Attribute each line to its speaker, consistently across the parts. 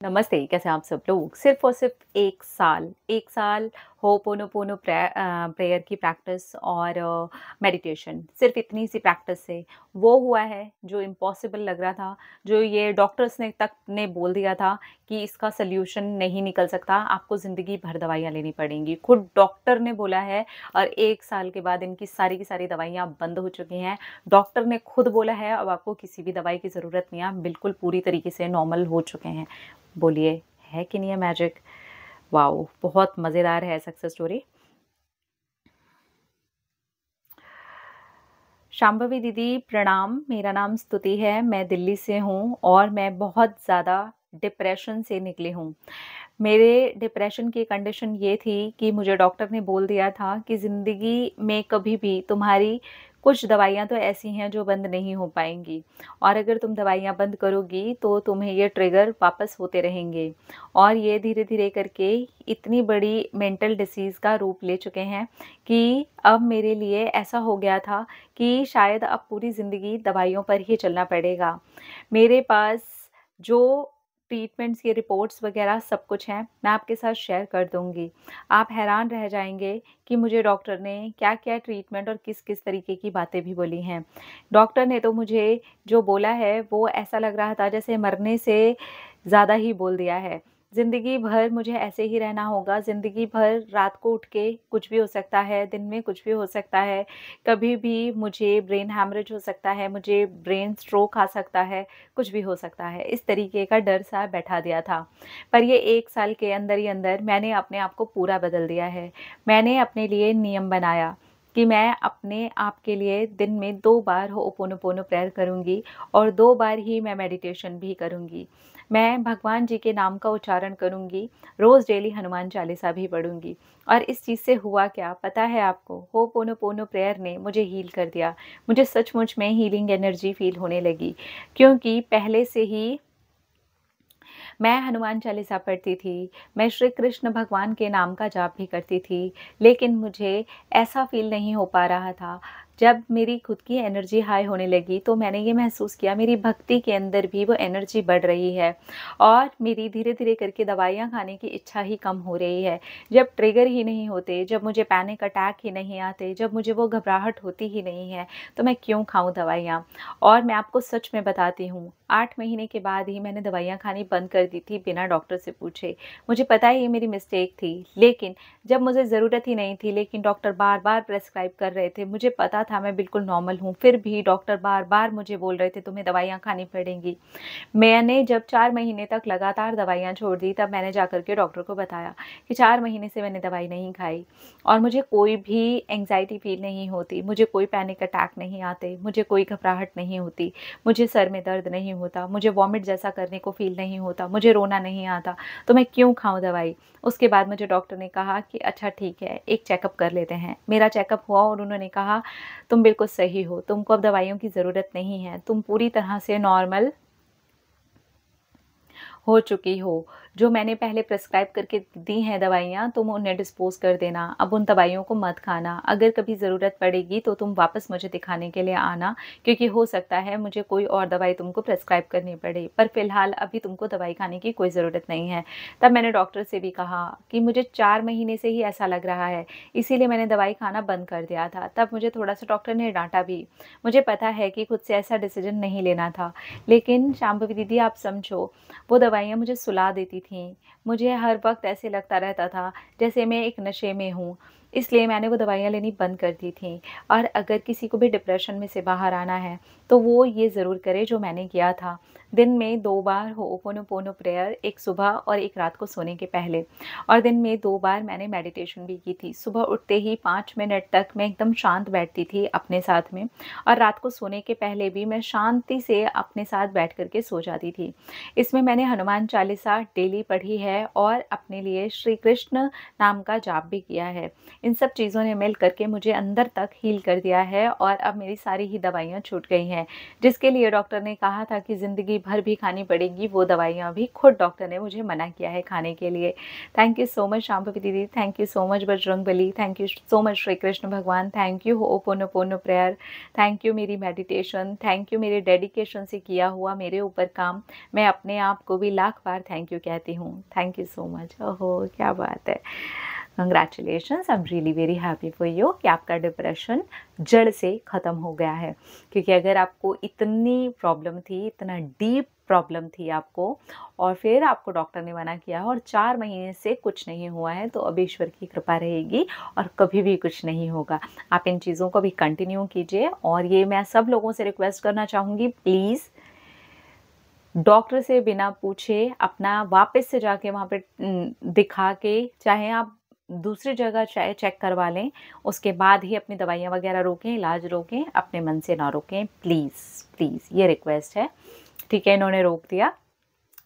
Speaker 1: नमस्ते, कैसे हैं आप सब लोग? सिर्फ़ और सिर्फ़ 1 साल होपोनोपोनो प्रेयर की प्रैक्टिस और मेडिटेशन, सिर्फ़ इतनी सी प्रैक्टिस से वो हुआ है जो इम्पॉसिबल लग रहा था, जो ये डॉक्टर्स ने बोल दिया था कि इसका सॉल्यूशन नहीं निकल सकता, आपको ज़िंदगी भर दवाइयाँ लेनी पड़ेंगी। खुद डॉक्टर ने बोला है और 1 साल के बाद इनकी सारी की सारी दवाइयाँ बंद हो चुकी हैं। डॉक्टर ने खुद बोला है अब आपको किसी भी दवाई की ज़रूरत नहीं है, आप बिल्कुल पूरी तरीके से नॉर्मल हो चुके हैं। बोलिए, है कि नहीं है मैजिक? वॉव! बहुत मज़ेदार है सक्सेस स्टोरी। शांभवी दीदी प्रणाम, मेरा नाम स्तुति है, मैं दिल्ली से हूँ और मैं बहुत ज़्यादा डिप्रेशन से निकली हूँ। मेरे डिप्रेशन की कंडीशन ये थी कि मुझे डॉक्टर ने बोल दिया था कि ज़िंदगी में कभी भी तुम्हारी कुछ दवाइयाँ तो ऐसी हैं जो बंद नहीं हो पाएँगी और अगर तुम दवाइयाँ बंद करोगी तो तुम्हें ये ट्रिगर वापस होते रहेंगे और ये धीरे-धीरे करके इतनी बड़ी मेंटल डिसीज़ का रूप ले चुके हैं कि अब मेरे लिए ऐसा हो गया था कि शायद अब पूरी ज़िंदगी दवाइयों पर ही चलना पड़ेगा। मेरे पास जो ट्रीटमेंट्स की रिपोर्ट्स वगैरह सब कुछ हैं, मैं आपके साथ शेयर कर दूँगी। आप हैरान रह जाएँगे कि मुझे डॉक्टर ने क्या-क्या ट्रीटमेंट और किस-किस तरीके की बातें भी बोली हैं। डॉक्टर ने तो मुझे जो बोला है, वो ऐसा लग रहा था जैसे मरने से ज़्यादा ही बोल दिया है। ज़िंदगी भर मुझे ऐसे ही रहना होगा, ज़िंदगी भर रात को उठ के कुछ भी हो सकता है, दिन में कुछ भी हो सकता है, कभी भी मुझे ब्रेन हैमरेज हो सकता है, मुझे ब्रेन स्ट्रोक आ सकता है, कुछ भी हो सकता है। इस तरीके का डर-सा बैठा दिया था। पर ये 1 साल के अंदर ही अंदर मैंने अपने आप को पूरा बदल दिया है। मैंने अपने लिए नियम बनाया कि मैं अपने आप के लिए दिन में 2 बार होपोनोपोनो प्रेयर करूँगी और 2 बार ही मैं मेडिटेशन भी करूँगी। मैं भगवान जी के नाम का उच्चारण करूँगी, रोज़ डेली हनुमान चालीसा भी पढ़ूँगी और इस चीज़ से हुआ क्या पता है आपको? होपोनोपोनो प्रेयर ने मुझे हील कर दिया। मुझे सचमुच में हीलिंग एनर्जी फ़ील होने लगी क्योंकि पहले से ही मैं हनुमान चालीसा पढ़ती थी, मैं श्री कृष्ण भगवान के नाम का जाप भी करती थी, लेकिन मुझे ऐसा फ़ील नहीं हो पा रहा था। जब मेरी खुद की एनर्जी हाई होने लगी, तो मैंने ये महसूस किया मेरी भक्ति के अंदर भी वो एनर्जी बढ़ रही है और मेरी धीरे-धीरे करके दवाइयाँ खाने की इच्छा ही कम हो रही है। जब ट्रिगर ही नहीं होते, जब मुझे पैनिक अटैक ही नहीं आते, जब मुझे वो घबराहट होती ही नहीं है, तो मैं क्यों खाऊँ दवाइयाँ? और मैं आपको सच में बताती हूँ, 8 महीने के बाद ही मैंने दवाइयाँ खानी बंद कर दी थी बिना डॉक्टर से पूछे। मुझे पता है ये मेरी मिस्टेक थी, लेकिन जब मुझे ज़रूरत ही नहीं थी, लेकिन डॉक्टर बार-बार प्रिस्क्राइब कर रहे थे, मुझे पता था मैं बिल्कुल नॉर्मल हूँ, फिर भी डॉक्टर बार-बार मुझे बोल रहे थे तुम्हें दवाइयाँ खानी पड़ेंगी। मैंने जब 4 महीने तक लगातार दवाइयाँ छोड़ दी, तब मैंने जाकर के डॉक्टर को बताया कि 4 महीने से मैंने दवाई नहीं खाई और मुझे कोई भी एंग्ज़ायटी फ़ील नहीं होती, मुझे कोई पैनिक अटैक नहीं आते, मुझे कोई घबराहट नहीं होती, मुझे सर में दर्द नहीं होता, मुझे वॉमिट जैसा करने को फ़ील नहीं होता, मुझे रोना नहीं आता, तो मैं क्यों खाऊँ दवाई? उसके बाद मुझे डॉक्टर ने कहा कि अच्छा ठीक है, एक चेकअप कर लेते हैं। मेरा चेकअप हुआ और उन्होंने कहा, "तुम बिल्कुल सही हो, तुमको अब दवाइयों की ज़रूरत नहीं है, तुम पूरी तरह से नॉर्मल हो चुकी हो। जो मैंने पहले प्रिस्क्राइब करके दी हैं दवाइयाँ, तुम उन्हें डिस्पोज़ कर देना। अब उन दवाइयों को मत खाना। अगर कभी ज़रूरत पड़ेगी तो तुम वापस मुझे दिखाने के लिए आना, क्योंकि हो सकता है मुझे कोई और दवाई तुमको प्रिस्क्राइब करनी पड़े। पर फ़िलहाल अभी तुमको दवाई खाने की कोई ज़रूरत नहीं है।" तब मैंने डॉक्टर से भी कहा कि मुझे 4 महीने से ही ऐसा लग रहा है, इसीलिए मैंने दवाई खाना बंद कर दिया था। तब मुझे थोड़ा-सा डॉक्टर ने डाँटा भी। मुझे पता है कि खुद से ऐसा डिसीज़न नहीं लेना था। लेकिन शांभवी दीदी आप समझो, वो दवाइयाँ मुझे सुला देती थीं। मुझे हर वक़्त ऐसे लगता रहता था जैसे मैं एक नशे में हूँ, इसलिए मैंने वो दवाइयाँ लेनी बंद कर दी थीं। और अगर किसी को भी डिप्रेशन में से बाहर आना है, तो वो ये ज़रूर करे जो मैंने किया था। दिन में 2 बार होपोनोपोनो प्रेयर, एक सुबह और एक रात को सोने के पहले और दिन में 2 बार मैंने मेडिटेशन भी की थी। सुबह उठते ही 5 मिनट तक मैं एकदम शांत बैठती थी अपने साथ में और रात को सोने के पहले भी मैं शांति से अपने साथ बैठ कर के सो जाती थी। इसमें मैंने हनुमान चालीसा डेली पढ़ी है और अपने लिए श्री कृष्ण नाम का जाप भी किया है। इन सब चीज़ों ने मिल करके मुझे अंदर तक हील कर दिया है और अब मेरी सारी ही दवाइयाँ छूट गई हैं। जिसके लिए डॉक्टर ने कहा था कि ज़िंदगी भर भी खानी पड़ेगी, वो दवाइयाँ भी खुद डॉक्टर ने मुझे मना किया है खाने के लिए। Thank you so much Shambhavi दीदी, thank you so much Bajrangbali, thank you so much Shri Krishna भगवान, thank you ho'oponopono prayer, thank you मेरी मेडिटेशन, थैंक यू मेरे डेडिकेशन से किया हुआ मेरे ऊपर काम। मैं अपने आप को भी लाख बार थैंक यू कहती हूँ। Thank you so much. ओहो क्या बात है, congratulations, I am really very happy for you कि आपका डिप्रेशन जड़ से ख़त्म हो गया है। क्योंकि अगर आपको इतनी प्रॉब्लम थी, इतना डीप प्रॉब्लम थी आपको, और फिर आपको डॉक्टर ने मना किया और 4 महीने से कुछ नहीं हुआ है, तो अब ईश्वर की कृपा रहेगी और कभी भी कुछ नहीं होगा। आप इन चीज़ों को भी कंटिन्यू कीजिए। और ये मैं सब लोगों से रिक्वेस्ट करना चाहूँगी, प्लीज़ डॉक्टर से बिना पूछे अपना वापस से जाके वहाँ पे दिखा के, चाहे आप दूसरी जगह चाहे चेक करवा लें, उसके बाद ही अपनी दवाइयाँ वगैरह रोकें, इलाज रोकें, अपने मन से ना रोकें, प्लीज़ प्लीज़, ये रिक्वेस्ट है। ठीक है, इन्होंने रोक दिया,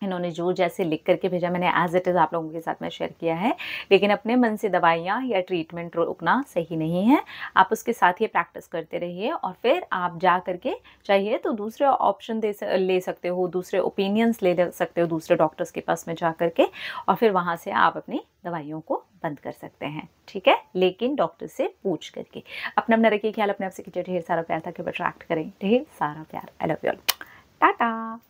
Speaker 1: इन्होंने जो जैसे लिख करके भेजा मैंने एज इट इज़ आप लोगों के साथ में शेयर किया है, लेकिन अपने मन से दवाइयाँ या ट्रीटमेंट रोकना सही नहीं है। आप उसके साथ ही प्रैक्टिस करते रहिए और फिर आप जा करके चाहिए तो दूसरे ऑप्शन ले सकते हो, दूसरे ओपिनियंस ले सकते हो दूसरे डॉक्टर्स के पास में जा करके, और फिर वहाँ से आप अपनी दवाइयों को बंद कर सकते हैं। ठीक है, लेकिन डॉक्टर से पूछ करके। अपना रखिए ख्याल, अपने आप से कीजिए ढेर सारा प्यार ताकि अट्रैक्ट करें ढेर सारा प्यार। I love you all, Tata.